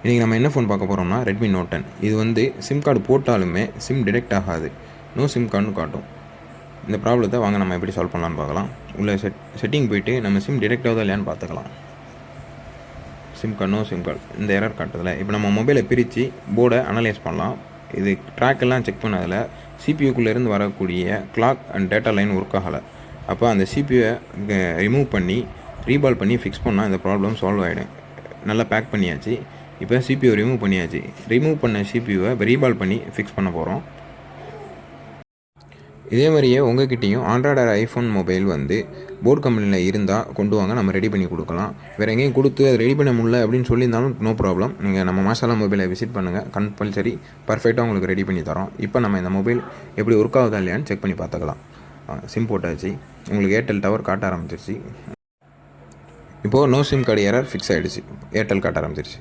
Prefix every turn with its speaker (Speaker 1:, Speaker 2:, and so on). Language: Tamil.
Speaker 1: இன்றைக்கி நம்ம என்ன ஃபோன் பார்க்க போகிறோம்னா ரெட்மி நோட் 10. இது வந்து சிம் கார்டு போட்டாலுமே சிம் டிடெக்ட் ஆகாது, நோ சிம் கார்டுன்னு காட்டும். இந்த ப்ராப்ளத்தை வாங்க நம்ம எப்படி சால்வ் பண்ணலான்னு பார்க்கலாம். உள்ள செட்டிங் போய்ட்டு நம்ம சிம் டிடெக்ட் ஆகுதா இல்லையான்னு பார்த்துக்கலாம். SIM card, no SIM card இந்த எரர் காட்டுதில்ல. இப்போ நம்ம மொபைலை பிரித்து போர்டை அனலைஸ் பண்ணலாம். இது ட்ராக்கெல்லாம் செக் பண்ணதில் சிபியூக்குள்ளேருந்து வரக்கூடிய clock and data line work ஆகலை. அப்போ அந்த சிபியூவை ரிமூவ் பண்ணி ரீபால் பண்ணி ஃபிக்ஸ் பண்ணால் இந்த ப்ராப்ளம் சால்வ் ஆகிடும். நல்லா பேக் பண்ணியாச்சு. இப்போ சிபியூ ரிமூவ் பண்ணியாச்சு. ரிமூவ் பண்ண சிபியூவை ரீபால் பண்ணி ஃபிக்ஸ் பண்ண போகிறோம். இதே மாதிரியே உங்கள்கிட்டையும் ஆண்ட்ராய்டு ஐஃபோன் மொபைல் வந்து போர்டு கம்பெனியில் இருந்தால் கொண்டு வாங்க, நம்ம ரெடி பண்ணி கொடுக்கலாம். வேறு எங்கேயும் கொடுத்து அது ரெடி பண்ண முடியல அப்படின்னு சொல்லியிருந்தாலும் நோ ப்ராப்ளம். நீங்கள் நம்ம மாஷாலா மொபைலை விசிட் பண்ணுங்கள், கம்பல்சரி பர்ஃபெக்டாக உங்களுக்கு ரெடி பண்ணி தரோம். இப்போ நம்ம இந்த மொபைல் எப்படி ஒர்க் ஆகுதா இல்லையான்னு செக் பண்ணி பார்த்துக்கலாம். சிம் போட்டாச்சு, உங்களுக்கு ஏர்டெல் டவர் காட்ட ஆரம்பிச்சிருச்சு. இப்போது no SIM card error fix ஆகிடுச்சு, ஏர்டெல் காட்ட ஆரம்பிச்சிருச்சு.